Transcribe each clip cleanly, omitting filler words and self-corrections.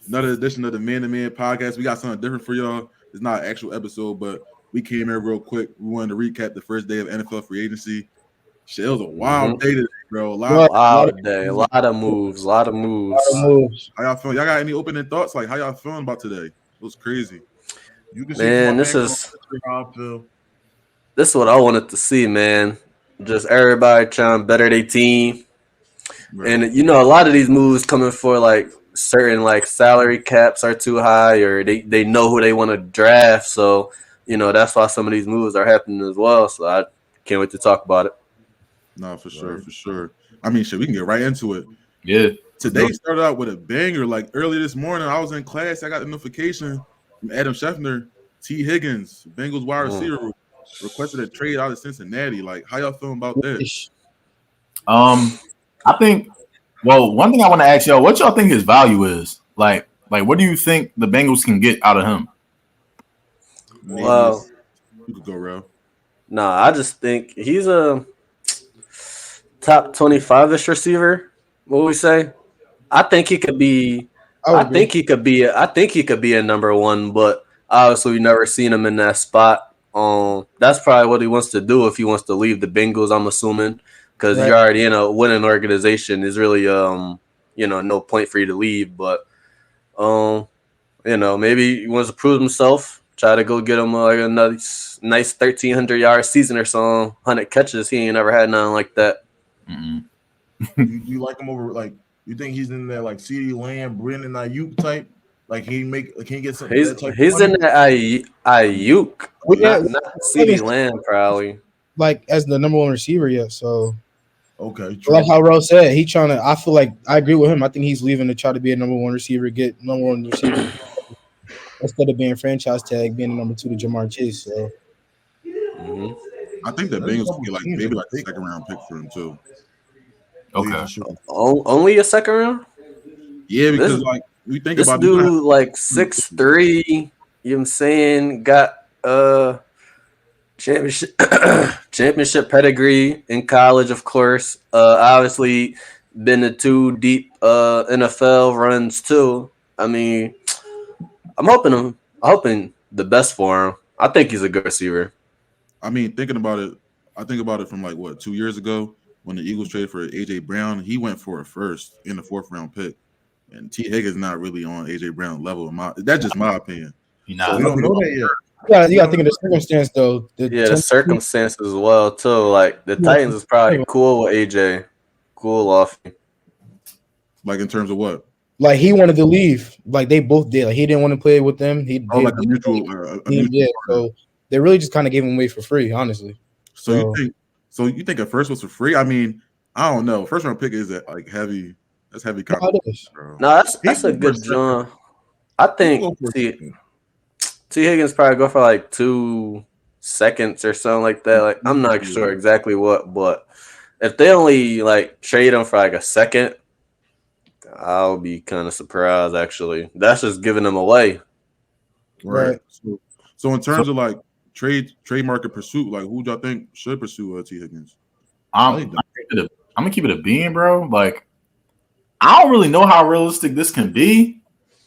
Another edition of the Man to Man podcast. We got something different for y'all. It's not an actual episode, but we came here real quick. We wanted to recap the first day of NFL free agency. Shit, it was a wild day today, bro. Wild day, a lot of moves. How y'all feeling? Y'all got any opening thoughts? Like, how y'all feeling about today? It was crazy. You can see Man, from my how I feel. this is what I wanted to see, man. Just everybody trying to better their team. Right. And a lot of these moves coming for like certain like salary caps are too high, or they know who they want to draft. So that's why some of these moves are happening as well. So I can't wait to talk about it. No, for sure. I mean, shit, we can get right into it. Yeah. Today started out with a banger. Like earlier this morning, I was in class. I got a notification from Adam Scheffner, T. Higgins, Bengals wide receiver, requested a trade out of Cincinnati. Like, how y'all feeling about that? I think. Well, one thing I want to ask y'all: what y'all think his value is? Like, what do you think the Bengals can get out of him? Well, you could go, Real. Nah, I just think he's a top 25-ish receiver. What would we say? I think he could be. I think he could be a number one, but obviously we've never seen him in that spot. That's probably what he wants to do if he wants to leave the Bengals. I'm assuming because you're already in a winning organization. Is really no point for you to leave. But maybe he wants to prove himself. Try to go get him like a nice 1,300-yard season or so, 100 catches. He ain't never had nothing like that. You like him over like you think he's in there like CeeDee Lamb, Brandon Ayuk type? Like he get something. He's in that Ayuk, not CeeDee Lamb probably. Like as the number one receiver, so okay. True. Like how Rose said, he trying to. I feel like I agree with him. I think he's leaving to try to be a number one receiver, get number one receiver instead of being franchise tag, being the number two to Jamar Chase. So I think the Bengals can get like maybe like a second round pick for him too. Okay. Only a second round? Yeah, because like we think this about dude like 6'3", you know what I'm saying, got championship pedigree in college, of course. Obviously been to 2 deep NFL runs too. I mean, I'm hoping the best for him. I think he's a good receiver. I mean, thinking about it, I think about it from like 2 years ago when the Eagles traded for AJ Brown. He went for a first in the 4th round pick, and T. Higgins not really on AJ Brown level. That's just my opinion. We don't know that yet. Yeah, you gotta think of the circumstance though. The circumstances as well too. Like the Titans is probably cool with AJ, cool off. Like in terms of what? Like he wanted to leave. Like they both did. Like he didn't want to play with them. Like a mutual. So they really just kind of gave him away for free, honestly. So you think a first was for free? I mean, I don't know. First round pick is like heavy. That's heavy competition, bro. No, that's a good job. I think T. Higgins probably go for like 2 seconds or something like that. Like I'm not sure exactly what, but if they only like trade him for like a second, I'll be kind of surprised. Actually, that's just giving them away. Right. So in terms of like trade market pursuit, like who do y'all think should pursue T. Higgins? I'm gonna keep it a bean, bro. Like I don't really know how realistic this can be,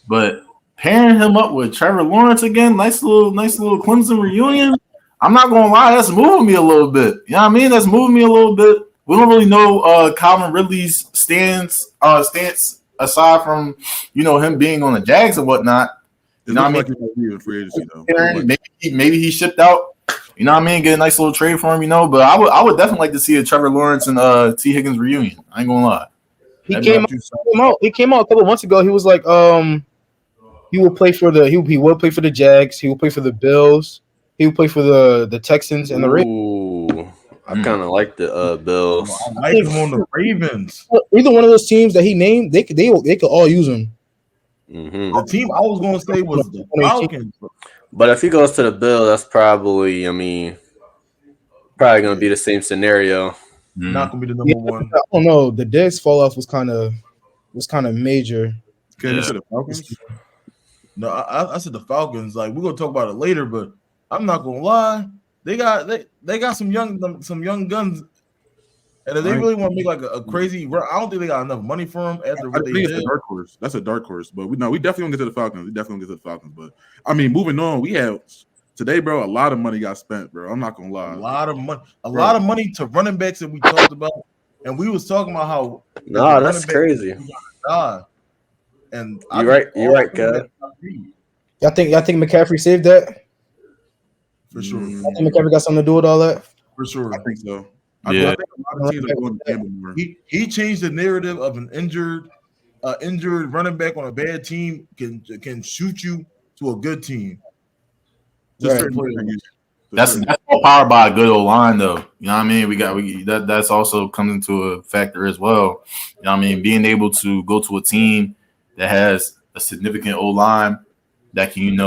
but pairing him up with Trevor Lawrence again, nice little Clemson reunion. I'm not gonna lie, that's moving me a little bit. You know what I mean? That's moving me a little bit. We don't really know Calvin Ridley's stance aside from him being on the Jags and whatnot. You know what I mean? Free agency, though. Maybe he shipped out. You know what I mean? Get a nice little trade for him, But I would definitely like to see a Trevor Lawrence and T. Higgins reunion. I ain't gonna lie. He came out a couple of months ago. He was like, he will play for the he will play for the Jags. He will play for the Bills. He will play for the Texans and the Ravens. I kind of like the Bills. I like him on the Ravens. Either one of those teams that he named, they could all use him. Mm-hmm. The team I was going to say was the Falcons. But if he goes to the Bills, that's probably, probably going to be the same scenario. Not going to be the number one. I don't know. The Diggs fall off was kind of major. Okay, you said the Falcons? No, I said the Falcons. Like we're gonna talk about it later, but I'm not gonna lie. They got some young guns And if they really want to make like a crazy run, I don't think they got enough money for him after what they think did. it's a dark horse. That's a dark horse. But we definitely gonna get to the Falcons. We definitely gonna get to the Falcons. But I mean, moving on, we have today, bro. A lot of money got spent, bro. I'm not gonna lie. A lot of money to running backs that we talked about, and we was talking about how that's crazy. And you're right, Kev. Y'all think McCaffrey saved that? For sure. I think McCaffrey got something to do with all that. For sure. I think so. Yeah. I think a lot of teams are going to gamble more. He changed the narrative of an injured running back on a bad team can shoot you to a good team. Just That's all powered by a good old line, though. You know what I mean? That's also comes into a factor as well. You know what I mean? Being able to go to a team that has a significant O line that can,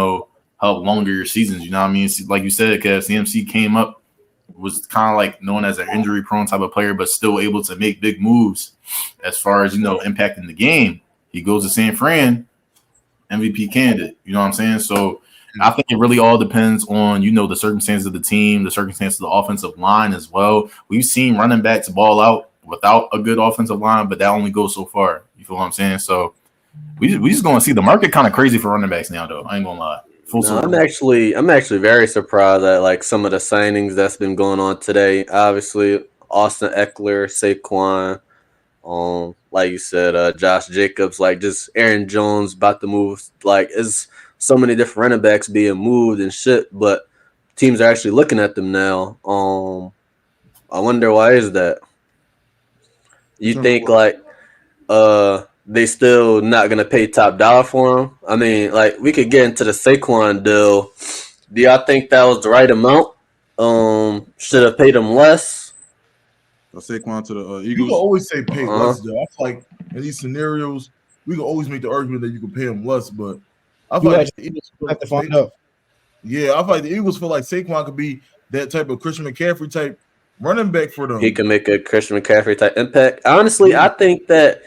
help longer your seasons. You know what I mean? Like you said, because CMC came up, was kind of like known as an injury prone type of player, but still able to make big moves as far as, impacting the game. He goes to San Fran, MVP candidate. You know what I'm saying? So I think it really all depends on, the circumstances of the team, the circumstances of the offensive line as well. We've seen running backs ball out without a good offensive line, but that only goes so far. You feel what I'm saying? So we just going to see the market kind of crazy for running backs now, though. I ain't going to lie. I'm actually very surprised at like some of the signings that's been going on today. Obviously, Austin Eckler, Saquon, like you said, Josh Jacobs, like just Aaron Jones about to move. Like, it's so many different running backs being moved and shit, but teams are actually looking at them now. I wonder why is that? You think like they still not gonna pay top dollar for him? I mean, like we could get into the Saquon deal. Do y'all think that was the right amount? Should have paid him less. Saquon to the Eagles. You can always say pay less, though. I feel like in these scenarios, we can always make the argument that you can pay him less, but I feel like the Eagles have to find out. Yeah, I feel like the Eagles feel like Saquon could be that type of Christian McCaffrey type running back for them. He can make a Christian McCaffrey type impact. Honestly, I think that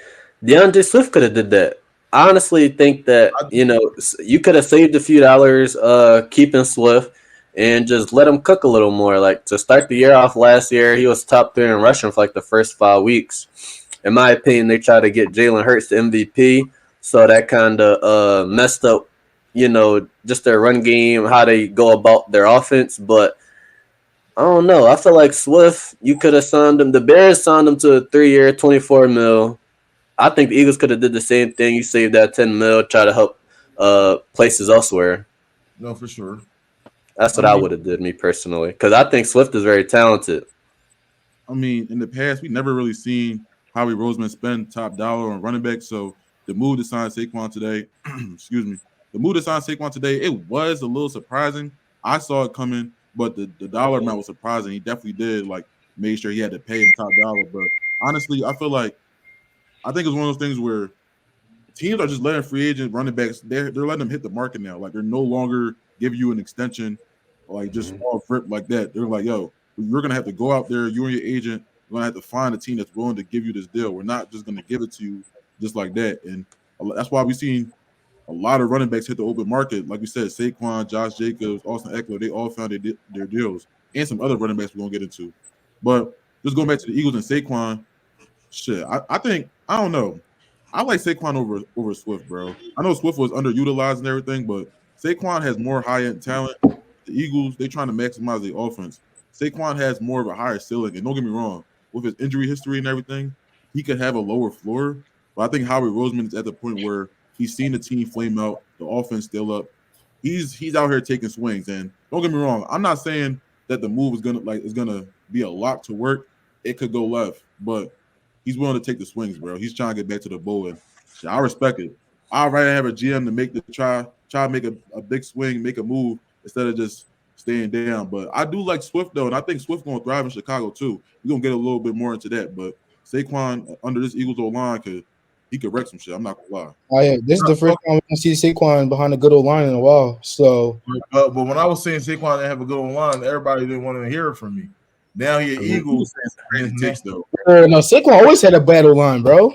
DeAndre Swift could have did that. I honestly think that, you could have saved a few dollars keeping Swift and just let him cook a little more. Like, to start the year off last year, he was top 3 in rushing for like the first 5 weeks. In my opinion, they tried to get Jalen Hurts to MVP, so that kind of messed up, just their run game, how they go about their offense. But I don't know. I feel like Swift, you could have signed him. The Bears signed him to a 3-year, $24 million. I think the Eagles could have did the same thing. You saved that $10 million, try to help places elsewhere. No, for sure. That's what I would have did, me personally, because I think Swift is very talented. I mean, in the past, we never really seen Howie Roseman spend top dollar on running backs. So the move to sign Saquon today, it was a little surprising. I saw it coming, but the dollar amount was surprising. He definitely did made sure he had to pay him top dollar. But honestly, I think it's one of those things where teams are just letting free agent running backs. They're letting them hit the market now. Like, they're no longer give you an extension, just off rip like that. They're like, yo, you're gonna have to go out there. You and your agent are gonna have to find a team that's willing to give you this deal. We're not just gonna give it to you just like that. And that's why we've seen a lot of running backs hit the open market. Like we said, Saquon, Josh Jacobs, Austin Eckler, they all found their deals, and some other running backs we're gonna get into. But just going back to the Eagles and Saquon, shit, I think, I don't know. I like Saquon over Swift, bro. I know Swift was underutilized and everything, but Saquon has more high-end talent. The Eagles, they trying to maximize the offense. Saquon has more of a higher ceiling, and don't get me wrong, with his injury history and everything, he could have a lower floor. But I think Howie Roseman is at the point where he's seen the team flame out, the offense still up. He's out here taking swings, and don't get me wrong, I'm not saying that the move is gonna be a lot to work. It could go left, but he's willing to take the swings, bro. He's trying to get back to the bowl, and I respect it. I'd rather have a GM to make try to make a big swing, make a move instead of just staying down. But I do like Swift though, and I think Swift gonna thrive in Chicago too. We're gonna get a little bit more into that, but Saquon under this Eagles O-line could wreck some shit. I'm not gonna lie. Oh yeah, this is the first time we see Saquon behind a good old line in a while. So, but when I was saying Saquon didn't have a good old line, everybody didn't want to hear it from me. Now he an Eagles. Though. No, Saquon always had a bad old line, bro.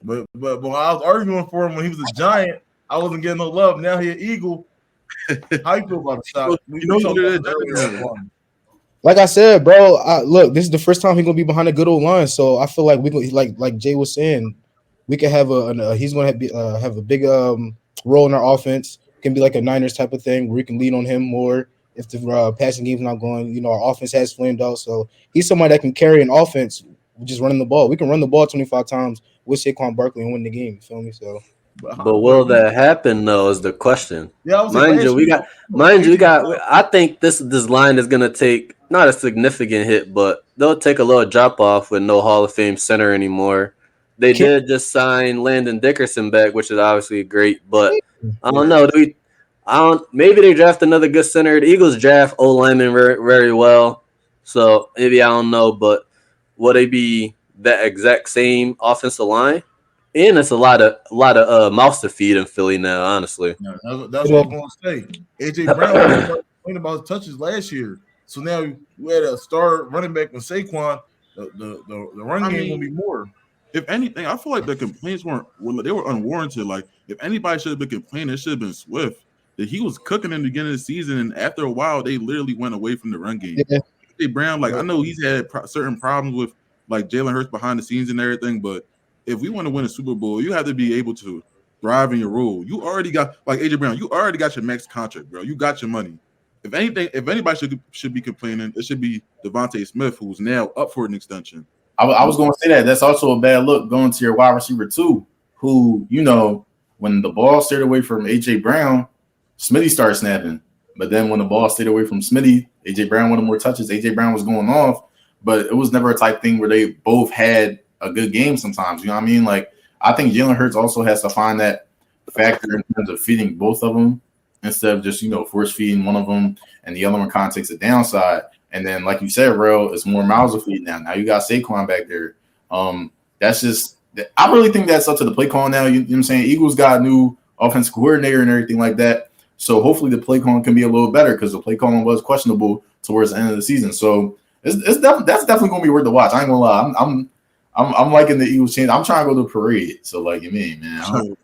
But when I was arguing for him when he was a Giant, I wasn't getting no love. Now he an Eagle. How you feel about the shot? like I said, bro. Look, this is the first time he's gonna be behind a good old line, so I feel like we can, like Jay was saying, we could have he's gonna have a big role in our offense. Can be like a Niners type of thing where we can lean on him more if the passing game's not going. You know, our offense has flamed out, so he's somebody that can carry an offense just running the ball. We can run the ball 25 times with Saquon Barkley and win the game. You feel me? So. But will that happen though is the question. Yeah, I was Mind you, we got mind you, we got AJ I think this line is gonna take not a significant hit, but they'll take a little drop off with no Hall of Fame center anymore. They did just sign Landon Dickerson back, which is obviously great, but I don't know. Maybe they draft another good center. The Eagles draft O lineman very, very well. So maybe I don't know, but will they be that exact same offensive line? And it's a lot of mouths to feed in Philly now, honestly. Yeah, that's what I was going to say. AJ Brown was complaining about his touches last year, so now we had a star running back with Saquon. The run game will be more. If anything, I feel like the complaints they were unwarranted. Like if anybody should have been complaining, it should have been Swift. That he was cooking in the beginning of the season, and after a while, they literally went away from the run game. Yeah. AJ Brown, like I know he's had certain problems with like Jalen Hurts behind the scenes and everything, but if we want to win a Super Bowl, you have to be able to thrive in your role. You already got like AJ Brown. You already got your max contract, bro. You got your money. If anything, if anybody should be complaining, it should be Devontae Smith, who's now up for an extension. I was going to say that. That's also a bad look going to your wide receiver too, who, you know, when the ball stayed away from A.J. Brown, Smitty started snapping. But then when the ball stayed away from Smitty, A.J. Brown wanted more touches. A.J. Brown was going off, but it was never a type thing where they both had a good game sometimes. You know what I mean? Like, I think Jalen Hurts also has to find that factor in terms of feeding both of them instead of just, you know, force feeding one of them and the other one kind of takes a downside. And then, like you said, Real, it's more mouths to feed now. Now you got Saquon back there. That's just – I really think that's up to the play call now. You know what I'm saying? Eagles got a new offensive coordinator and everything like that. So hopefully the play calling can be a little better because the play calling was questionable towards the end of the season. So that's definitely going to be worth the watch. I ain't going to lie. I'm liking the Eagles change. I'm trying to go to the parade. So, like, you mean, man. I'm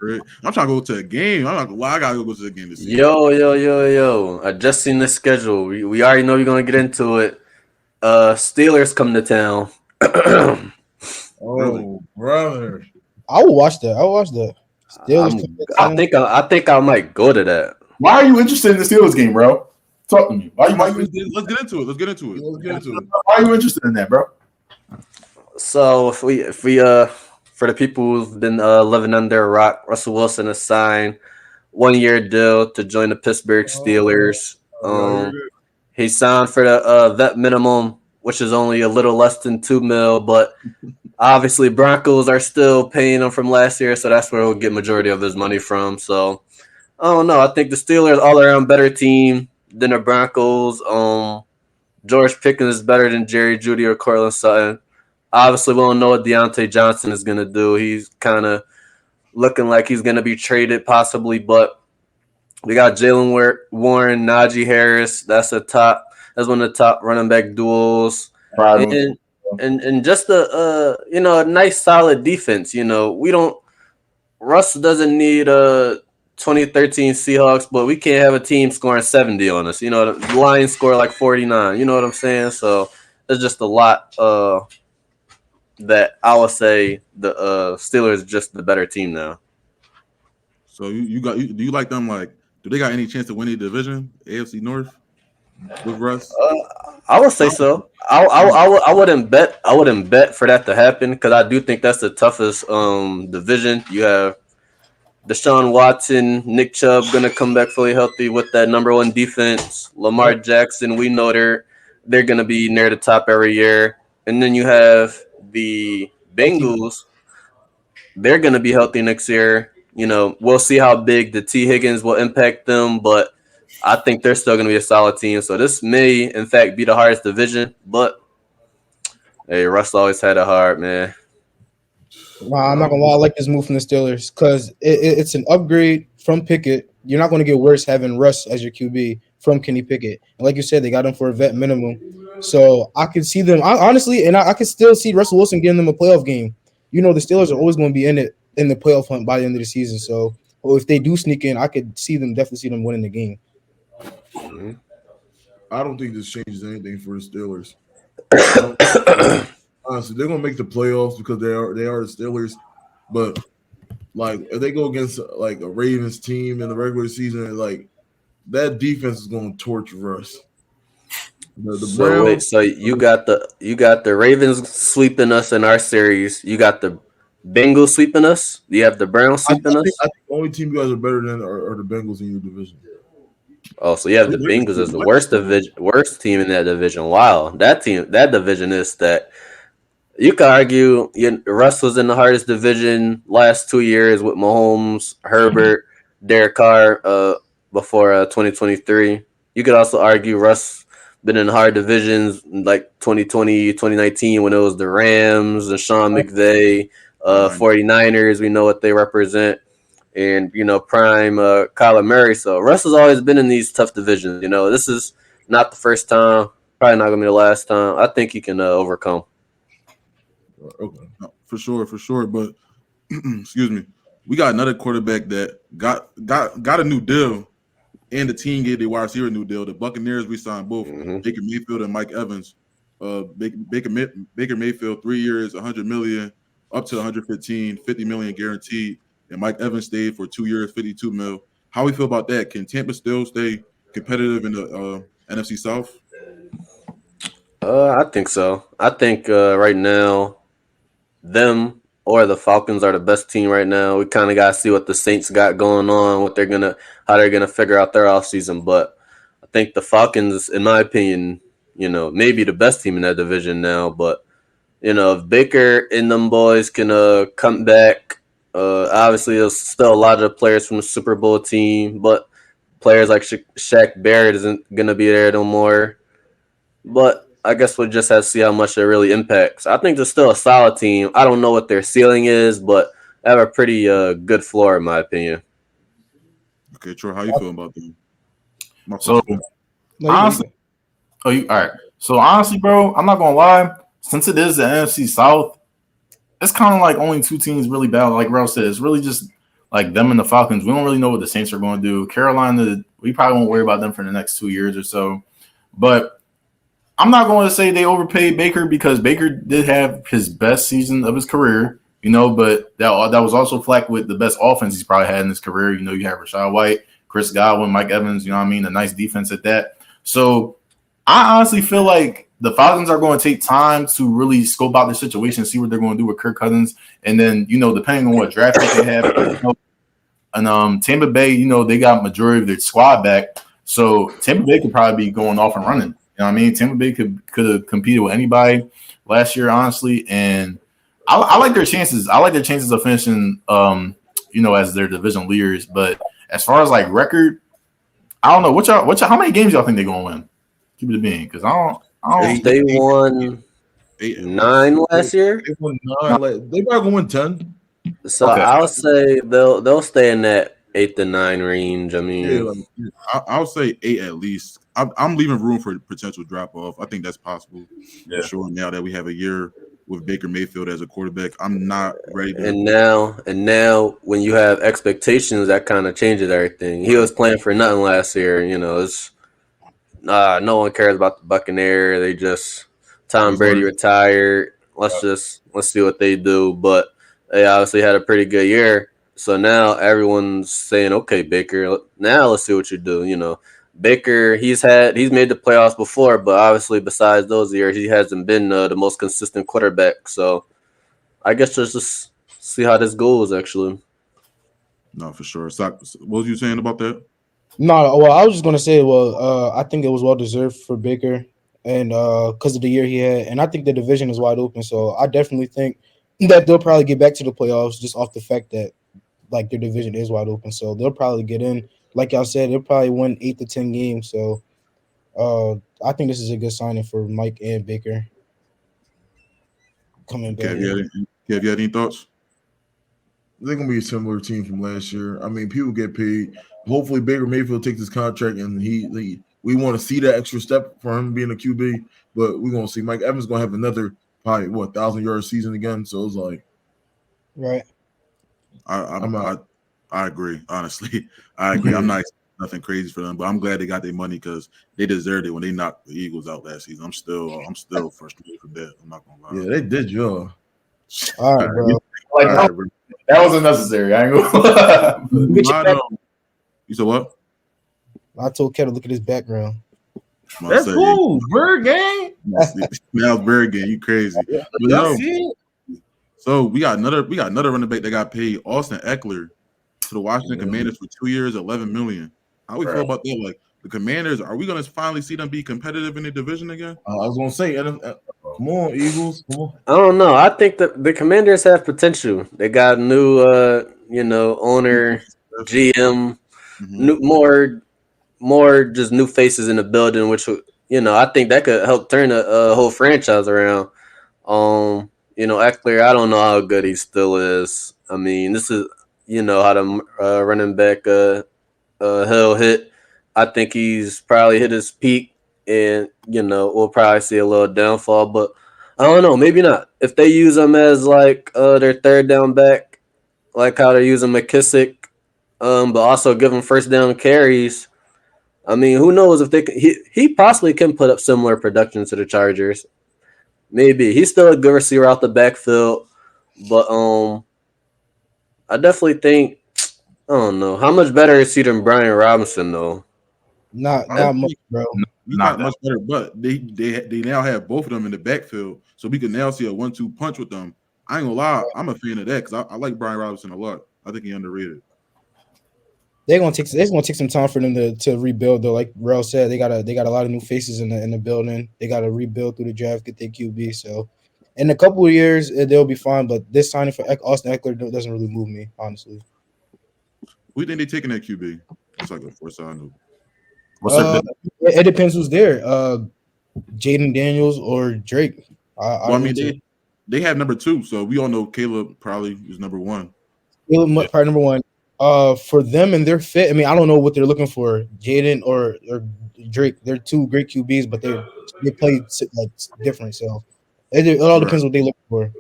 trying to go to a game. I'm not gonna lie. I got to go to the game this season. Yo. I just seen the schedule. We already know you're going to get into it. Steelers come to town. Oh, brother. I will watch that. Steelers I think I might go to that. Why are you interested in the Steelers game, bro? Talk to me. Let's get into it. Why are you interested in that, bro? So if we for the people who've been living under a rock, Russell Wilson has signed 1-year deal to join the Pittsburgh Steelers. He signed for the vet minimum, which is only a little less than $2 million, but obviously Broncos are still paying him from last year, so that's where he'll get majority of his money from. So I don't know. I think the Steelers all around better team than the Broncos. George Pickens is better than Jerry Jeudy or Cortland Sutton. Obviously, we don't know what Deontay Johnson is going to do. He's kind of looking like he's going to be traded possibly, but we got Jalen Warren, Najee Harris. That's one of the top running back duels. And just a nice solid defense. You know, Russ doesn't need 2013 Seahawks, but we can't have a team scoring 70 on us. You know, the Lions score like 49. You know what I'm saying? So there's just a lot that I would say the Steelers just the better team now. So do you like them? Like, do they got any chance to win the division, AFC North, with Russ? I would say so. I wouldn't bet for that to happen because I do think that's the toughest division. You have Deshaun Watson, Nick Chubb gonna come back fully healthy with that number one defense. Lamar Jackson, we know they're gonna be near the top every year, and then you have the Bengals. They're gonna be healthy next year. You know, we'll see how big the T. Higgins will impact them, but I think they're still gonna be a solid team. So this may, in fact, be the hardest division. But hey, Russ always had it hard, man. Wow, I'm not gonna lie, I like this move from the Steelers because it's an upgrade from Pickett. You're not gonna get worse having Russ as your QB from Kenny Pickett. And like you said, they got him for a vet minimum. So I could see them honestly, and I could still see Russell Wilson getting them a playoff game. You know, the Steelers are always going to be in the playoff hunt by the end of the season. So, if they do sneak in, I could definitely see them winning the game. I don't think this changes anything for the Steelers. I don't. Honestly, they're gonna make the playoffs because they are the Steelers, but like if they go against like a Ravens team in the regular season, like that defense is gonna torture us. The So wait, Browns, so you got the Ravens sweeping us in our series. You got the Bengals sweeping us. You have the Browns I sweeping think us. the only team you guys are better than are the Bengals in your division. Oh, so you have The the Ravens Bengals team as the might worst struggle. division, worst team in that division. Wow, that division is that. You could argue Russ was in the hardest division last 2 years with Mahomes, Herbert, Derek Carr before 2023. You could also argue Russ been in hard divisions like 2020, 2019 when it was the Rams and Sean McVay, 49ers. We know what they represent. And, prime Kyler Murray. So Russ has always been in these tough divisions. This is not the first time, probably not going to be the last time. I think he can overcome. Okay. No, for sure. But excuse me, we got another quarterback that got a new deal, and the team gave the wide receiver a new deal. The Buccaneers re-signed both Mm-hmm. Baker Mayfield and Mike Evans. Baker Mayfield 3 years, 100 million, up to 115, 50 million guaranteed, and Mike Evans stayed for 2 years, 52 mil. How we feel about that? Can Tampa still stay competitive in the NFC South? I think so. I think right now, them or the Falcons are the best team right now. We kind of got to see what the Saints got going on, how they're gonna figure out their offseason. But I think the Falcons, in my opinion, maybe the best team in that division now. But if Baker and them boys can come back, obviously there's still a lot of the players from the Super Bowl team, but players like Shaq Barrett isn't gonna be there no more. But I guess we'll just have to see how much it really impacts. I think they're still a solid team. I don't know what their ceiling is, but they have a pretty good floor, in my opinion. Okay, Troy, how you feel about them? My So question. honestly, all right. So honestly, bro, I'm not gonna lie. Since it is the NFC South, it's kind of like only two teams really battle. Like Ralph said, it's really just like them and the Falcons. We don't really know what the Saints are going to do. Carolina, we probably won't worry about them for the next 2 years or so. But I'm not going to say they overpaid Baker because Baker did have his best season of his career, but that was also flagged with the best offense he's probably had in his career. You have Rashad White, Chris Godwin, Mike Evans, you know what I mean? A nice defense at that. So I honestly feel like the Falcons are going to take time to really scope out their situation, see what they're going to do with Kirk Cousins. And then, depending on what draft pick they have, and Tampa Bay, they got majority of their squad back. So Tampa Bay could probably be going off and running. You know what I mean? Tampa Bay could have competed with anybody last year, honestly. And I like their chances. I like their chances of finishing, as their division leaders. But as far as like record, I don't know. How many games y'all think they're gonna win? Keep it a being, because I don't. They won 9 last year, They won 9. They might go win 10. so Okay. I'll say they'll stay in that 8 to 9 range. I mean, I'll say 8 at least. I'm leaving room for potential drop off. I think that's possible for sure. Now that we have a year with Baker Mayfield as a quarterback, I'm not ready to. and now when you have expectations, that kind of changes everything. He was playing for nothing last year. It's no one cares about the Buccaneers. They just Tom Brady retired. Let's see what they do. But they obviously had a pretty good year. So now everyone's saying, okay, Baker, now let's see what you do. Baker, he's made the playoffs before, but obviously besides those years, he hasn't been the most consistent quarterback. So I guess let's just see how this goes, actually. No, for sure. What was you saying about that? No, well, I was just gonna say, I think it was well deserved for Baker, and because of the year he had, and I think the division is wide open. So I definitely think that they'll probably get back to the playoffs just off the fact that like their division is wide open. So they'll probably get in. Like y'all said, they'll probably win 8 to 10 games. So I think this is a good signing for Mike and Baker coming back. Kev, you had any thoughts? They're gonna be a similar team from last year. I mean, people get paid. Hopefully, Baker Mayfield takes his contract, and we want to see that extra step for him being a QB. But we're gonna see Mike Evans gonna have another probably 1,000-yard season again. So it's like, right. I agree. Honestly, I agree. I'm not nothing crazy for them. But I'm glad they got their money because they deserved it when they knocked the Eagles out last season. I'm still frustrated for that. I'm not gonna lie. Yeah, they did, y'all. All right, bro. Like All right, bro. that wasn't necessary. I ain't gonna lie. Get your back- You said what? I told Cat to look at his background. That's cool. Bird game. Now Bird game, you crazy. Yeah, But yo, see? so we got another running back that got paid, Austin Eckler, to the Washington Commanders for 2 years, $11 million. How we feel about that? Like the Commanders, are we gonna finally see them be competitive in the division again? I was gonna say, come on, Eagles. Come on. I don't know. I think the Commanders have potential. They got a new, owner, GM, new more just new faces in the building, which I think that could help turn a whole franchise around. Eckler, I don't know how good he still is. I mean, this is how the running back Hill hit. I think he's probably hit his peak, and we'll probably see a little downfall. But I don't know, maybe not. If they use him as like their third down back, like how they're using McKissick, but also give him first down carries. I mean, who knows if they can, he possibly can put up similar production to the Chargers. Maybe he's still a good receiver out the backfield, but I definitely think I don't know how much better is he than Brian Robinson though. Not much, bro. He's not much better, but they now have both of them in the backfield, so we can now see a 1-2 punch with them. I ain't gonna lie, I'm a fan of that because I like Brian Robinson a lot. I think he's underrated. It's gonna take some time for them to rebuild though. Like Rel said, they got a lot of new faces in the building. They got to rebuild through the draft, get their QB. So in a couple of years they'll be fine. But this signing for Austin Eckler doesn't really move me, honestly. Who think they taking that QB? It's like a first sign. It depends who's there. Jaden Daniels or Drake. I mean, they have number 2, so we all know Caleb probably is number 1. Caleb probably number 1. For them and their fit, I mean, I don't know what they're looking for, Jaden or Drake. They're 2 great QBs, but they play like different. So it all depends what they look for.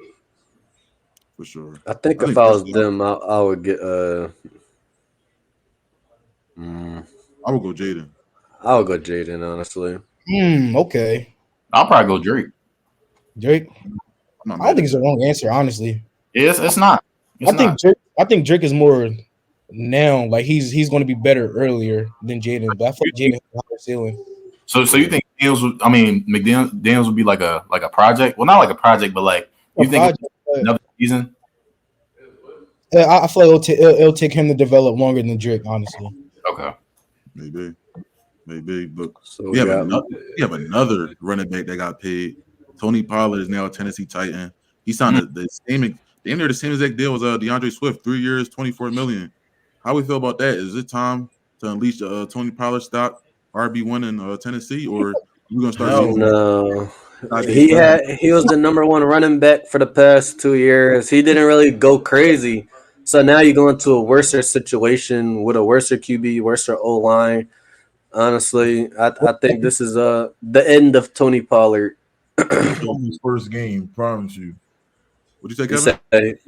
For sure. I think if I was them, I would get I would go Jaden. I would go Jaden, honestly. Okay. I'll probably go Drake. Drake? I don't think it's the wrong answer, honestly. It's not. I think Drake is more now. Like he's going to be better earlier than Jaden, but I feel like Jaden has a higher ceiling. So you think McDaniels would be like a project? Well, not like a project, but like you think another season? I feel like it'll take him to develop longer than Drake, honestly. Okay. Maybe. But we have another running back that got paid. Tony Pollard is now a Tennessee Titan. He signed the same exact deal as DeAndre Swift, 3 years, $24 million. How we feel about that? Is it time to unleash Tony Pollard stock RB1 in Tennessee, or we're gonna start? No, he was the number 1 running back for the past 2 years. He didn't really go crazy. So now you go into a worse situation with a worse QB, worse O line. Honestly, I think this is the end of Tony Pollard. His first game, promise you. What do you say, Kevin?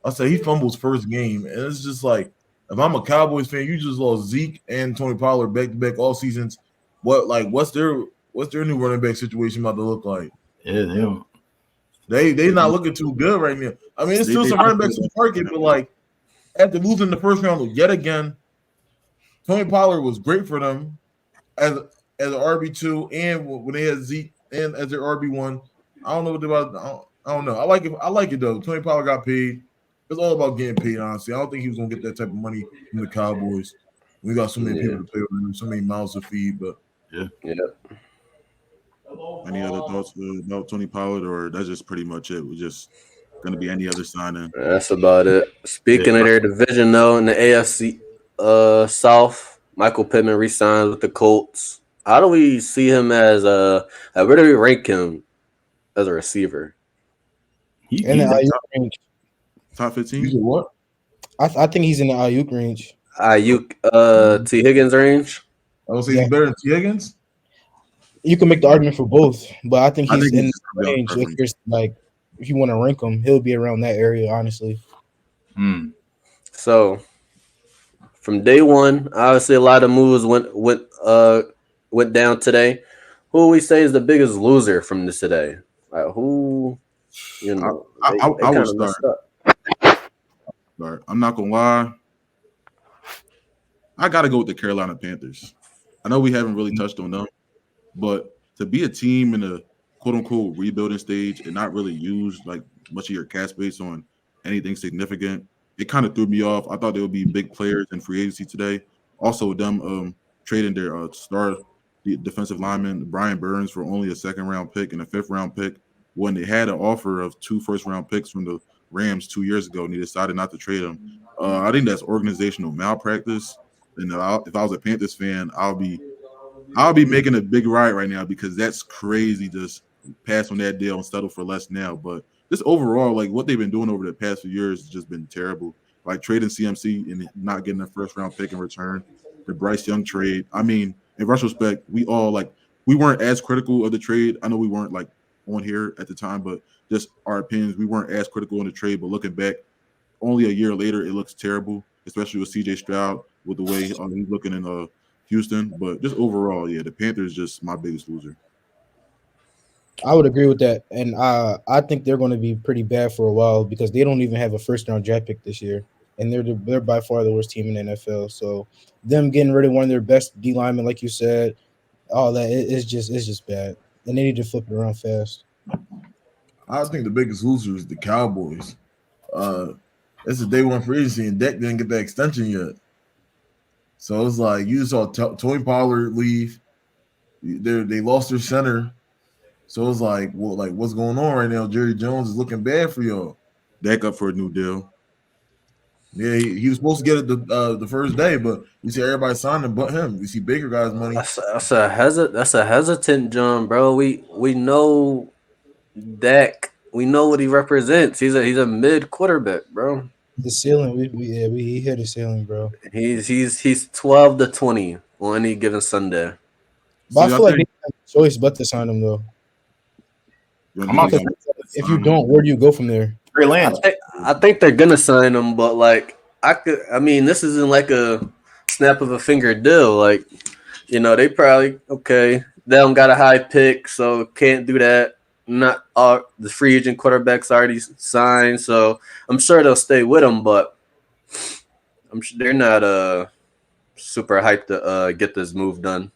I say he fumbles first game, and it's just like if I'm a Cowboys fan, you just lost Zeke and Tony Pollard back to back all seasons. What's their new running back situation about to look like? Yeah, they not looking too good right now. I mean, it's still some running backs in the market, but like after losing the first round yet again, Tony Pollard was great for them as an RB2 and when they had Zeke and as their RB1. I don't know what about. I don't know. I like it though. Tony Pollard got paid. It's all about getting paid, honestly. I don't think he was gonna get that type of money from the Cowboys. We got so many people to play with, so many mouths to feed. But yeah. Any other thoughts about Tony Pollard, or that's just pretty much it? We're just gonna be any other signing. That's about it. Speaking of their division, though, in the AFC South, Michael Pittman re-signed with the Colts. How do we see him as where do we rank him as a receiver? In the Ayuk range. Top 15? You said what? I think he's in the Ayuk range. Ayuk, T. Higgins range. I would say he's better than T. Higgins. You can make the argument for both, but I think he's in the range. If you want to rank him, he'll be around that area, honestly. So, for from day one. Obviously, a lot of moves went down today. Who we say is the biggest loser from this today? Who I, they I would kind of messed up. start. I'm not gonna lie. I got to go with the Carolina Panthers. I know we haven't really touched on them, but to be a team in a quote unquote rebuilding stage and not really use like much of your cap space on anything significant, it kind of threw me off. I thought they would be big players in free agency today. Also, them trading their star defensive lineman Brian Burns for only a second round pick and a fifth round pick when they had an offer of 2 first round picks from the Rams 2 years ago and they decided not to trade them. I think that's organizational malpractice. And if I was a Panthers fan, I'll be making a big riot right now because that's crazy. Just pass on that deal and settle for less now. But just overall, like what they've been doing over the past few years has just been terrible. Like trading CMC and not getting a first round pick in return. The Bryce Young trade. I mean, in retrospect, we weren't as critical of the trade. I know we weren't like on here at the time, but just our opinions, we weren't as critical on the trade. But looking back, only a year later, it looks terrible, especially with CJ Stroud with the way he's looking in Houston. But just overall, yeah, the Panthers just my biggest loser. I would agree with that, and I think they're going to be pretty bad for a while because they don't even have a first round draft pick this year, and they're by far the worst team in the NFL. So them getting rid of one of their best D linemen, like you said, all that it's just bad, and they need to flip it around fast. I think the biggest loser is the Cowboys. It's a day one free agency, and Dak didn't get that extension yet. So it's like you saw Tony Pollard leave. They lost their center. So it's like, well, like what's going on right now? Jerry Jones is looking bad for y'all. Dak up for a new deal. Yeah, he was supposed to get it the first day, but you see everybody signing but him. You see bigger guys' money. That's a hesitant John, bro. We know Dak. We know what he represents. He's a mid quarterback, bro. The ceiling, he hit the ceiling, bro. He's 12 to 20 on any given Sunday. But I feel like they have a choice but to sign him though. If you don't, where do you go from there? Trey Lance. I think they're gonna sign him, but like this isn't like a snap of a finger deal. Like, they probably they don't got a high pick, so can't do that. Not all the free agent quarterbacks already signed, so I'm sure they'll stay with him, but I'm sure they're not super hyped to get this move done.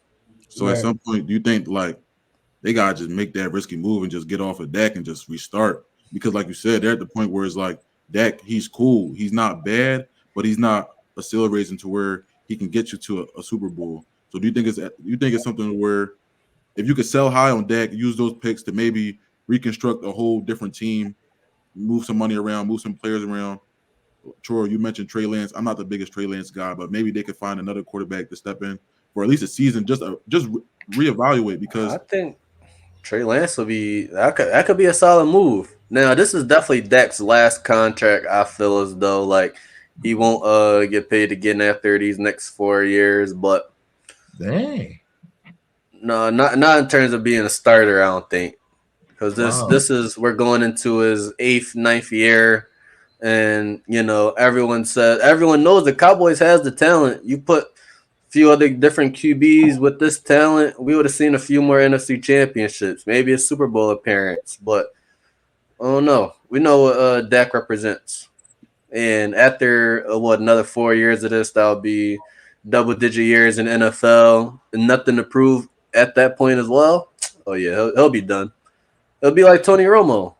So at some point, do you think like they gotta just make that risky move and just get off of Dak and just restart? Because like you said, they're at the point where it's like Dak, he's cool, he's not bad, but he's not a skill raising to where he can get you to a Super Bowl. So do you think it's something where if you could sell high on Dak, use those picks to maybe reconstruct a whole different team, move some money around, move some players around? Troy, you mentioned Trey Lance. I'm not the biggest Trey Lance guy, but maybe they could find another quarterback to step in for at least a season, just reevaluate. Because I think Trey Lance will be that could be a solid move. Now, this is definitely Dak's last contract. I feel as though like he won't get paid again after these next 4 years, but dang. No, not in terms of being a starter, I don't think. Because we're going into his 8th, 9th year. And everyone knows the Cowboys has the talent. You put a few other different QBs with this talent, we would have seen a few more NFC championships, maybe a Super Bowl appearance. But I don't know. We know what Dak represents. And after another 4 years of this, that'll be double-digit years in NFL and nothing to prove at that point as well. Oh yeah, he'll be done. It'll be like Tony Romo.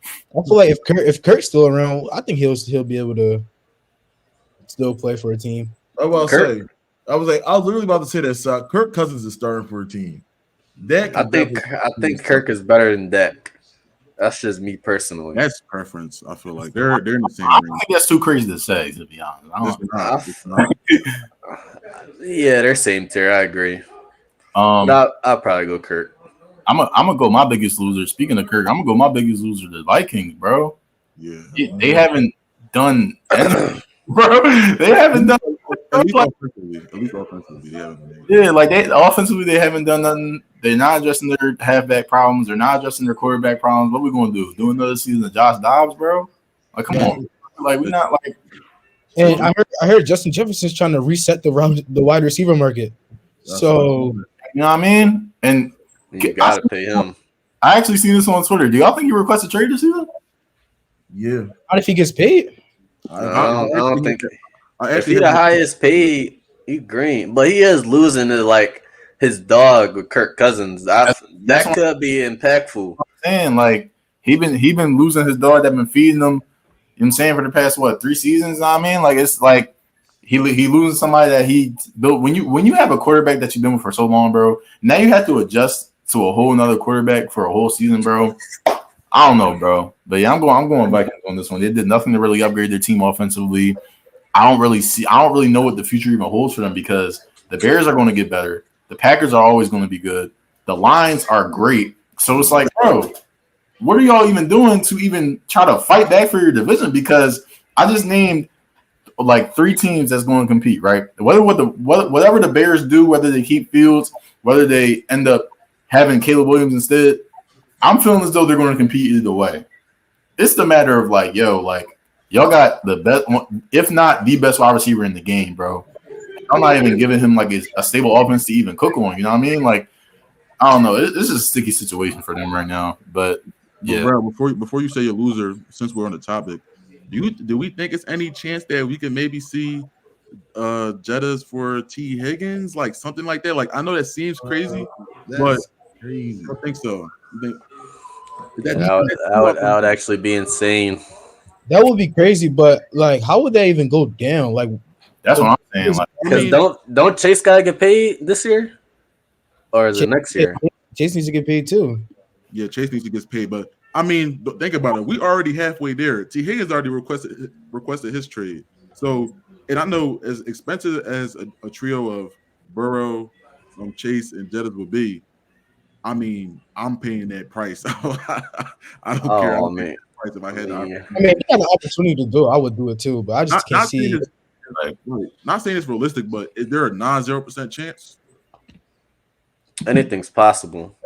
I feel like if Kirk's still around, I think he'll be able to still play for a team. I was literally about to say that. Kirk Cousins is starting for a team. I think Kirk is better than Dak. That's just me personally. That's preference. I feel like they're in the same range. I think that's too crazy to say, to be honest. It's not. Yeah, they're same tier. I agree. I'll probably go Kirk. I'm gonna go my biggest loser. Speaking of Kirk, I'm gonna go my biggest loser, the Vikings, bro. Yeah. They haven't done anything, bro. They haven't done at least offensively, they haven't. Yeah, like offensively they haven't done nothing. They're not addressing their halfback problems. They're not addressing their quarterback problems. What we gonna do? Do another season of Josh Dobbs, bro? Like, come on. Like, we're not like And I heard Justin Jefferson's trying to reset the wide receiver market. So you know what I mean? And You gotta pay him. I actually seen this on Twitter. Do y'all think he requested trade this season? Yeah. how if he gets paid? I don't think if he have the highest paid, he green, but he is losing to like his dog with Kirk Cousins. That could be impactful. saying like he been losing his dog that been feeding him. You know what I'm saying for the past 3 seasons. I mean, like it's like he losing somebody that he built. When you have a quarterback that you've been with for so long, bro, now you have to adjust to a whole nother quarterback for a whole season, bro. I don't know, bro, but yeah, I'm going back on this one. They did nothing to really upgrade their team offensively. I don't really know what the future even holds for them because the Bears are going to get better. The Packers are always going to be good. The Lions are great. So it's like, bro, what are y'all even doing to even try to fight back for your division? Because I just named like 3 teams that's going to compete, right? Whatever the Bears do, whether they keep Fields, whether they end up having Caleb Williams instead, I'm feeling as though they're going to compete either way. It's the matter of like, y'all got the best, if not the best wide receiver in the game, bro. I'm not even giving him like a stable offense to even cook on. You know what I mean? Like, I don't know. This is a sticky situation for them right now. But yeah, bro, before you say you're a loser, since we're on the topic, do we think it's any chance that we can maybe see Jettas for T. Higgins, like something like that? Like I know that seems crazy, but crazy. I don't think so. That would actually be insane. That would be crazy, but like, how would that even go down? Like, that's what I'm saying. Like, because don't Chase gotta get paid this year, or is it next year? Chase needs to get paid too. Yeah, Chase needs to get paid, but I mean, think about it. We already halfway there. T. Higgins already requested his trade. So, and I know as expensive as a trio of Burrow, Chase, and Jettas would be, I mean, I'm paying that price. I don't care. Oh man, price if I had. I mean, if you had the opportunity to do it, I would do it too. But I just can't see. Not saying it's realistic, but is there a non-0% chance? Anything's possible.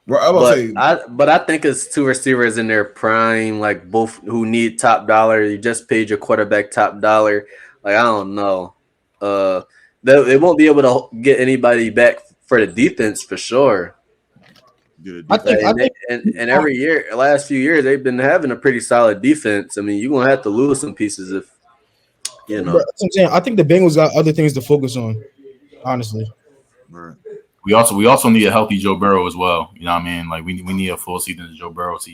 But I think it's 2 receivers in their prime, like both who need top dollar. You just paid your quarterback top dollar. Like I don't know. They won't be able to get anybody back for the defense for sure. I think every year, last few years, they've been having a pretty solid defense. I mean, you're gonna have to lose some pieces if you know. That's what I'm saying. I think the Bengals got other things to focus on, honestly. Right. We also need a healthy Joe Burrow as well. You know what I mean? Like we need a full season of Joe Burrow to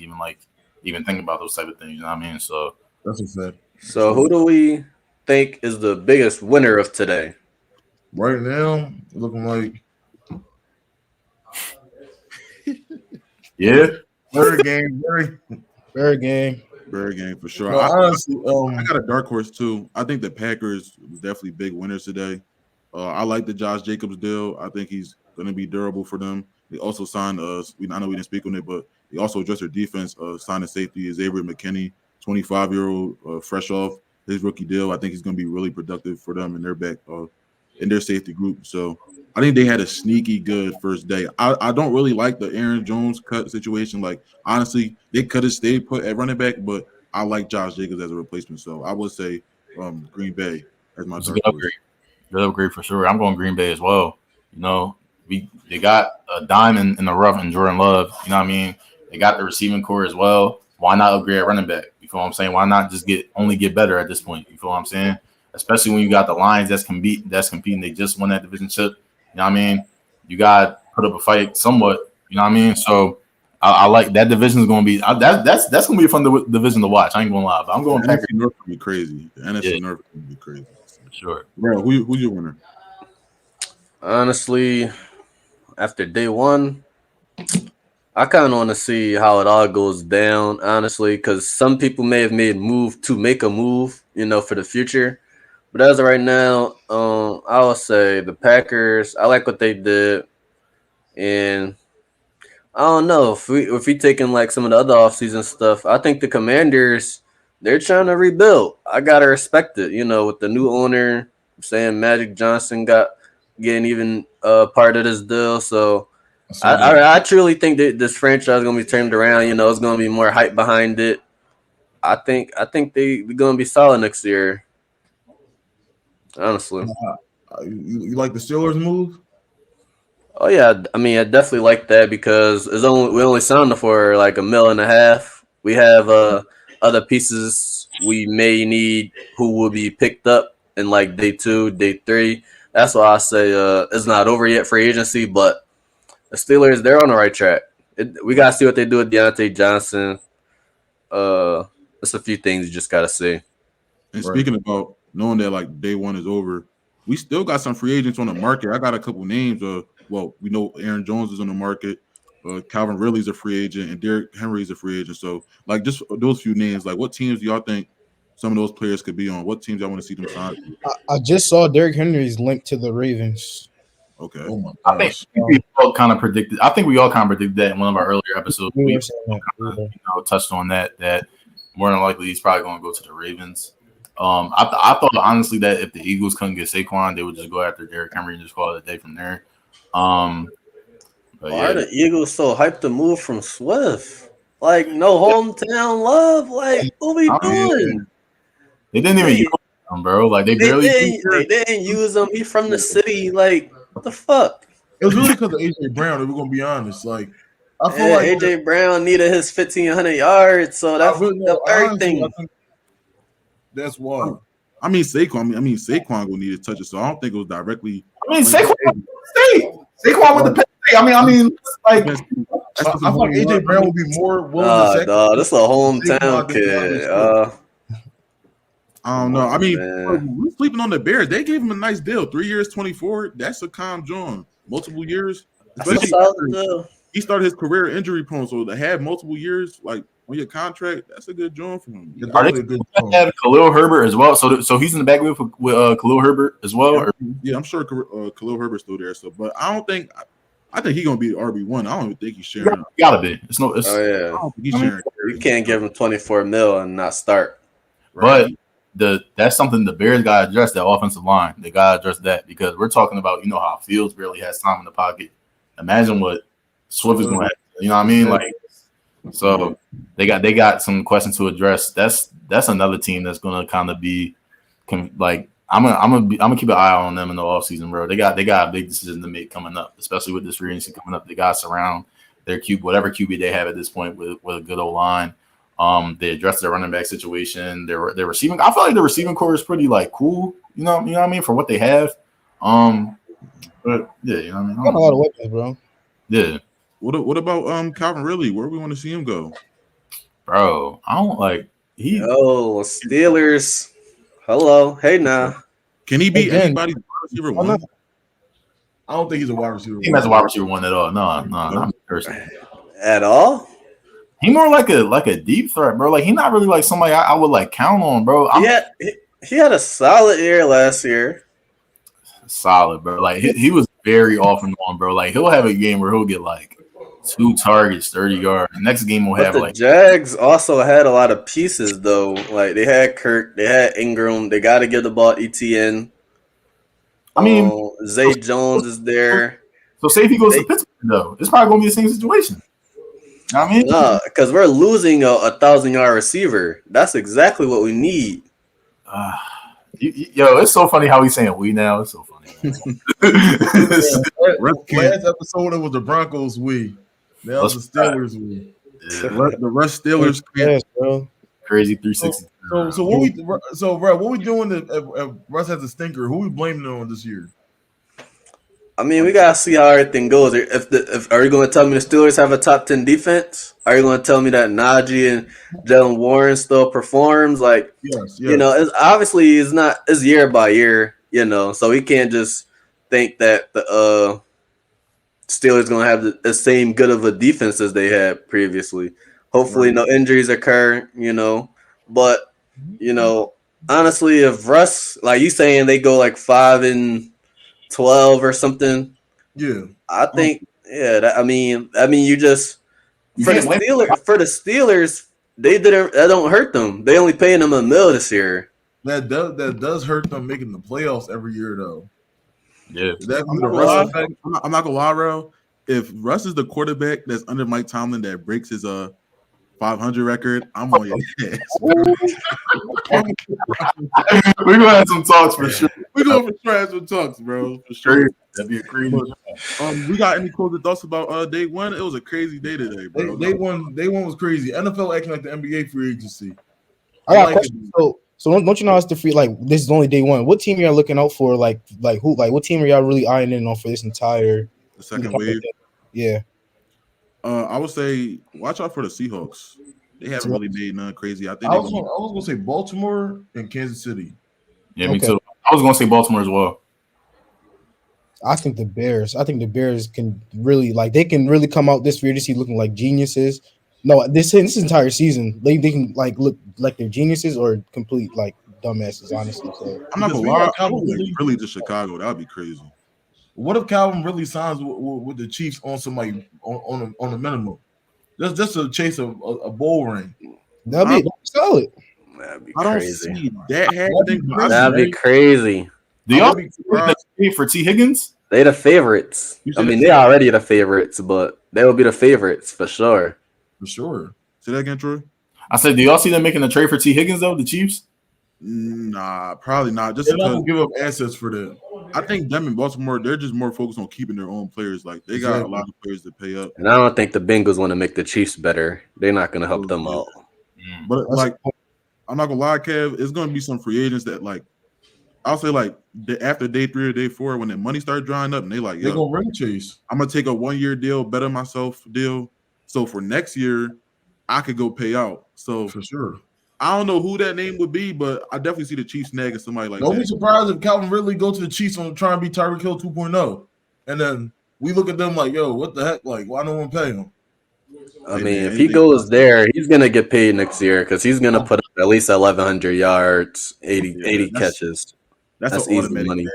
even think about those type of things. You know what I mean? So that's what's that. So who do we think is the biggest winner of today? Right now, looking like yeah, Bird game for sure. No, honestly, I got a dark horse too. I think the Packers was definitely big winners today. I like the Josh Jacobs deal. I think he's going to be durable for them. They also signed us. I know we didn't speak on it, but they also addressed their defense. Signed a safety, Xavier McKinney, 25-year-old, fresh off his rookie deal. I think he's going to be really productive for them in their back, in their safety group. So I think they had a sneaky good first day. I don't really like the Aaron Jones cut situation. Like honestly, they could have stayed put at running back, but I like Josh Jacobs as a replacement. So I would say Green Bay as my dark horse. Good upgrade for sure. I'm going Green Bay as well. You know, they got a diamond in the rough in Jordan Love. You know what I mean? They got the receiving core as well. Why not upgrade at running back? You feel what I'm saying? Why not just get better at this point? You feel what I'm saying? Especially when you got the Lions that's competing. They just won that division chip. You know what I mean? You got to put up a fight somewhat. You know what I mean? So I like that division is going to be that's going to be a fun division to watch. I ain't going to lie. But I'm going the Packers. NFC North will be crazy. The NFC North will be crazy. Sure. Bro, who's your winner? Honestly, after day one, I kind of want to see how it all goes down, honestly, because some people may have made move to make a move, for the future. But as of right now, I would say the Packers, I like what they did. And I don't know if we taking like some of the other offseason stuff, I think the Commanders, they're trying to rebuild. I gotta respect it, with the new owner. I'm saying Magic Johnson getting even part of this deal. So I truly think that this franchise is gonna be turned around. It's gonna be more hype behind it. I think they're gonna be solid next year. honestly. You like the Steelers move? Oh yeah, I mean, I definitely like that because we only signed him for like $1.5 million. We have other pieces we may need who will be picked up in like day 2, day 3. That's why I say it's not over yet free agency, but the Steelers, they're on the right track. We gotta see what they do with Deontay Johnson. There's a few things you just gotta see. And speaking about knowing that like day one is over, we still got some free agents on the market. I got a couple names. Well, we know Aaron Jones is on the market. Calvin Ridley's a free agent, and Derrick Henry's a free agent. So, like, just those few names, like, what teams do y'all think some of those players could be on? What teams y'all want to see them sign? I just saw Derrick Henry's linked to the Ravens. Okay. Oh my I think gosh. we all kind of predicted. I think we all kind of predicted that in one of our earlier episodes. We We were saying that. touched on that more than likely he's probably going to go to the Ravens. I thought honestly that if the Eagles couldn't get Saquon, they would just go after Derrick Henry and just call it a day from there. But Why are yeah, the Eagles so hyped to move from Swift? Like no hometown love. Like what we I mean, doing? they didn't even They, use him, bro. Like they they barely. didn't use him. He's from the city. Like what the fuck? It was really because of AJ Brown. If we're gonna be honest, like I feel And like AJ Brown needed his 1,500 yards, so I that's really the honestly, I everything. think that's why. I mean, Saquon will need his touches, so I don't think it was directly. I mean, Saquon with the Penn State. I mean, like That's I feel like AJ Brown would be more willing to sacrifice. Dog, this is a hometown Saquon than kid. DeAndre Swift. I don't know. I mean, man. we're sleeping on the Bears. They gave him a nice deal. 3 years, 24. That's a calm John. Multiple years. That's a Especially solid deal. he started his career injury prone, so to have multiple years like on your contract, that's a good job for him. It's are they definitely a good going to have Khalil Herbert as well? So he's in the backfield with Khalil Herbert as well. Or? Yeah, I'm sure Khalil Herbert's still there. So, but I don't think. I think he's gonna be RB1. I don't even think he's sharing. Gotta be. It's Oh I yeah, don't think he's sharing. you can't give him 24 mil and not start. But that's something the Bears got to address, that offensive line. They got to address that because we're talking about, how Fields barely has time in the pocket. Imagine what Swift is going to have. You know what I mean? Like, so they got some questions to address. That's another team that's going to kind of be like, I'm gonna keep an eye on them in the offseason, bro. They got a big decision to make coming up, especially with this free agency coming up. They got to surround their whatever QB they have at this point with a good old line. They addressed their running back situation. Their receiving. I feel like the receiving core is pretty like cool. You know what I mean, for what they have. But yeah, you know what I mean. Got a lot of weapons, bro. Yeah. What about Calvin Ridley? Where do we want to see him go? Bro, I don't like he. Yo, Steelers. Hello, hey now. Can he be Again, anybody's receiver one? I don't think he's a wide receiver. He has a wide receiver one at all. No, not personally. At all? He more like a deep threat, bro. Like he's not really like somebody I would like count on, bro. He had a solid year last year. Solid, bro. Like he was very off and on, bro. Like he'll have a game where he'll get like 2 targets, 30 yards. The next game will have The like Jags also had a lot of pieces though. Like they had Kirk, they had Ingram. They got to give the ball ETN. I mean, Zay Jones is there. So say if he goes to Pittsburgh, though, it's probably gonna be the same situation. You know what I mean? No, because we're losing a 1,000-yard receiver. That's exactly what we need. Yo, it's so funny how he's saying we now. It's so funny. Last episode it was the Broncos we. Now it's the Steelers we. The rest Steelers Yes, bro. Crazy 360. So bro, what we doing if Russ has a stinker? Who we blaming it on this year? I mean, we gotta see how everything goes. If are you going to tell me the Steelers have a top 10 defense? Are you going to tell me that Najee and Jalen Warren still performs? Like, Yes. it's obviously it's year by year. So we can't just think that the Steelers going to have the same good of a defense as they had previously. Hopefully, no injuries occur. But honestly, if Russ, like you saying, they go like 5-12 or something. Yeah, I think. I mean, you just for the Steelers, they didn't. That don't hurt them. They only paying them $1 million this year. that does hurt them making the playoffs every year though. Yeah, I'm not gonna lie, bro. If Russ is the quarterback that's under Mike Tomlin that breaks his 500 record, I'm on your ass. We're gonna have some talks for sure. We're going for trash with talks, bro. For sure. That'd be a crazy. We got any closing thoughts about day one? It was a crazy day today, bro. Day one was crazy. NFL acting like the NBA free agency. I got a like question. So don't you know it's the free, like this is only day one. What team are y'all looking out for? Like what team are y'all really eyeing in on for this entire the second wave? Yeah. I would say watch out for the Seahawks. They haven't really made none crazy. I was gonna say Baltimore and Kansas City. Yeah, me too. I was gonna say Baltimore as well. I think the Bears can really they can really come out this free agency looking like geniuses. No, this entire season they can look like they're geniuses or complete dumbasses. Honestly, so I'm not gonna lie. I would really to Chicago. That would be crazy. What if Calvin really signs with the Chiefs on somebody on a minimum? Just to chase a bowl ring. That'd be solid. That'd be I don't crazy. see that happening. That'd be crazy. Do y'all be for T. Higgins? They the favorites. I mean, they already the favorites, but they will be the favorites for sure. For sure. Say that again, Troy. I said, do y'all see them making a trade for T. Higgins though? The Chiefs? Nah, probably not. Just they're not gonna give up assets for that. I think them in Baltimore, they're just more focused on keeping their own players. Like they got a lot of players to pay up. And I don't think the Bengals want to make the Chiefs better. They're not gonna help them out. But I'm not gonna lie, Kev, it's gonna be some free agents that I'll say after day 3 or day 4, when the money starts drying up, and they're gonna ring chase. I'm gonna take a 1-year deal, better myself deal. So for next year, I could go pay out. So for sure. I don't know who that name would be, but I definitely see the Chiefs snagging somebody like that. Don't be surprised if Calvin Ridley go to the Chiefs on trying to be Tyreek Hill 2.0. And then we look at them like, yo, what the heck? Like, why no one pay him? I mean, if he goes there, he's going to get paid next year because he's going to put up at least 1,100 yards, 80 catches. That's an automatic money. Bag.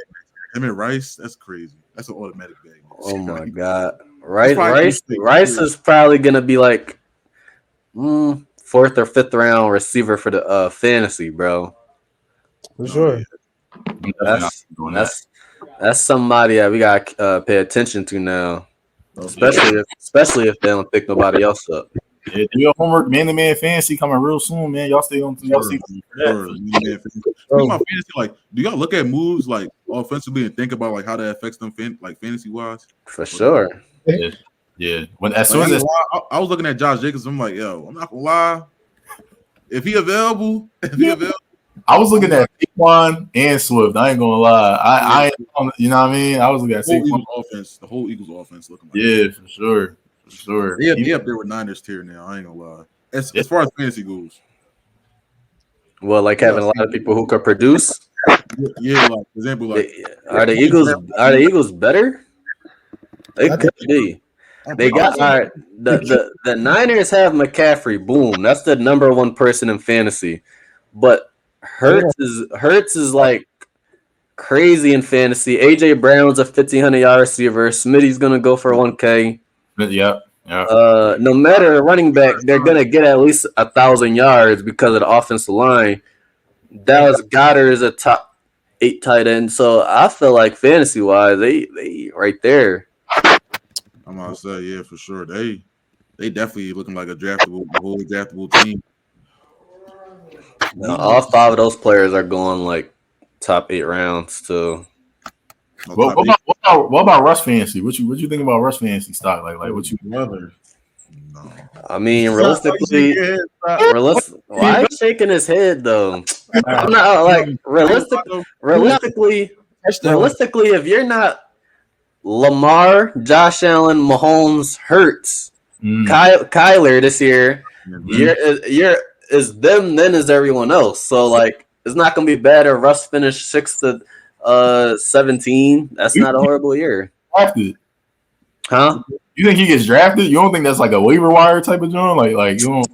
Him and Rice, that's crazy. That's an automatic bag. Oh, my God. Rice is probably going to be like 4th or 5th round receiver for the fantasy, bro. For sure. That's somebody that we got to pay attention to now. Especially if they don't pick nobody else up. Yeah, do your homework. Man-to-man fantasy coming real soon, man. Y'all stay on. Y'all stay. My fantasy, do y'all look at moves offensively and think about how that affects them fantasy wise? For sure. Yeah. When as soon as I was looking at Josh Jacobs, I'm like, yo, I'm not gonna lie. If he available, I was looking at Saquon and Swift. I ain't gonna lie. I you know what I mean? I was looking at Saquon. The whole Eagles offense looking like that. For sure. He up there with Niners tier now. I ain't gonna lie. As far as fantasy goes. Well, having a lot of people who could produce. Yeah, for example, are the Eagles better? They could be. They got the Niners have McCaffrey. Boom, that's the number 1 person in fantasy. But Hurts is crazy in fantasy. AJ Brown's a 1,500-yard receiver. Smitty's gonna go for 1K. Yeah. No matter the running back, they're gonna get at least 1,000 yards because of the offensive line. Dallas Goedert is a top 8 tight end, so I feel like fantasy wise, they right there. I'm gonna say, yeah, for sure. They definitely looking like a whole draftable team. No, all 5 of those players are going top 8 rounds too. What about Rush Fantasy? What you think about Rush Fantasy stock? What you brother? No. I mean, realistically, why are you shaking his head though? I'm not realistically, if you're not Lamar, Josh Allen, Mahomes, Hurts, Kyler this year, you're is them then is everyone else. So it's not gonna be bad if Russ finished 6th to 17. That's not a horrible year. Drafted. Huh? You think he gets drafted? You don't think that's a waiver wire type of joint? You don't.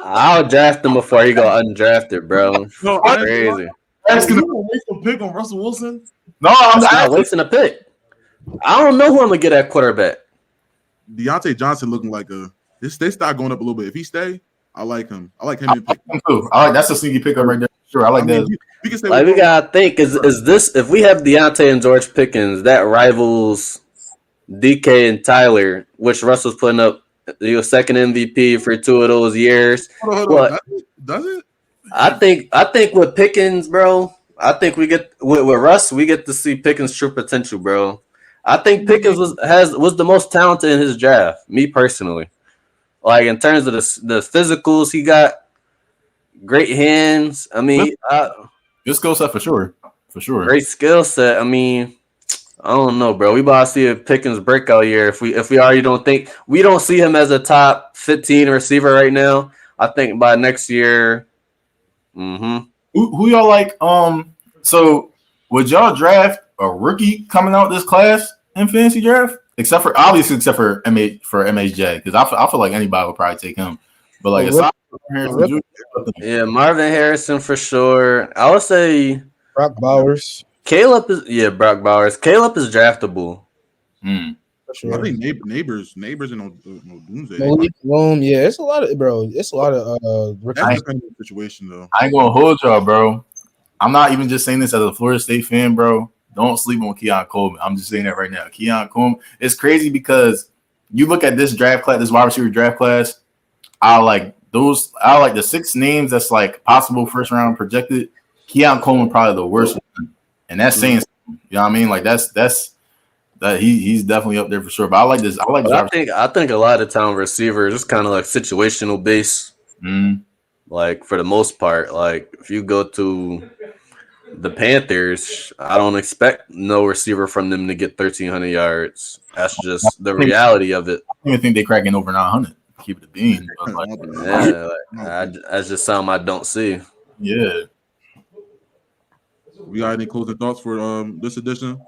I'll draft him before he go undrafted, bro. No, crazy. You gonna waste a pick on Russell Wilson? No, I'm not wasting a pick. I don't know who I'm gonna get at quarterback. Deontay Johnson looking like they start going up a little bit. If he stay, I like him. I like him in pick. Too. That's a sneaky pickup right there. Sure, I like that. You can say we gotta think: is this if we have Deontay and George Pickens that rivals DK and Tyler, which Russell's putting up? He was 2nd MVP for 2 of those years. Hold on. Does it? I think with Pickens, bro. I think we get with Russ, we get to see Pickens' true potential, bro. I think Pickens was the most talented in his draft. Me personally, like in terms of the physicals, he got great hands. I mean, Good skill set for sure. For sure. great skill set. I mean, I don't know, bro. We about to see a Pickens breakout year. If we already don't see him as a top 15 receiver right now. I think by next year. Mm-hmm. Who y'all like? So would y'all draft a rookie coming out this class in fantasy draft? Except for MHJ, because I feel like anybody would probably take him. But like aside from Harrison Jr., yeah, Marvin Harrison for sure. I would say Brock Bowers. Caleb is Brock Bowers. Caleb is draftable. For sure. I think neighbors and no doomsday. Malik Bloom, yeah, it's a lot of It's a lot of That's the kind of situation though. I ain't gonna hold y'all, bro. I'm not even just saying this as a Florida State fan, bro. Don't sleep on Keon Coleman. I'm just saying that right now. Keon Coleman, it's crazy because you look at this draft class, this wide receiver draft class. I like the 6 names that's like possible first round projected. Keon Coleman probably the worst one, and that's saying something. You know what I mean? Like that's that he's definitely up there for sure. But I like this. I think a lot of town receivers is kind of like situational base. Like for the most part, like if you go to the Panthers, I don't expect no receiver from them to get 1,300 yards. That's just the reality of it. I don't even think they cracking over 900. Keep it a bean. That's just something I don't see. Yeah. We got any closing thoughts for this edition?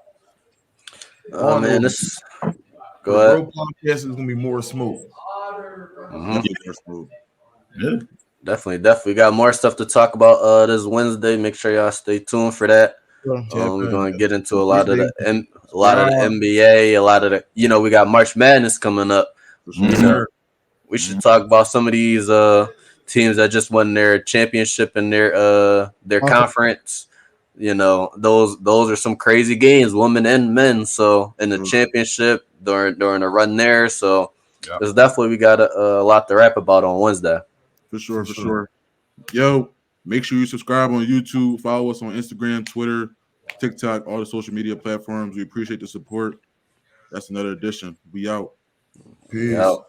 Oh man, this. Go ahead. ahead. Podcast is gonna be more smooth. Yeah. Definitely got more stuff to talk about this Wednesday. Make sure y'all stay tuned for that. We're going to get into a lot of the NBA, a lot of the we got March Madness coming up. We should talk about some of these teams that just won their championship in their conference. Those are some crazy games, women and men. So in the championship during the run there, so there's definitely we got a lot to rap about on Wednesday. For sure. Yo, make sure you subscribe on YouTube, follow us on Instagram, Twitter, TikTok, all the social media platforms. We appreciate the support. That's another edition. We out. Peace. Yo.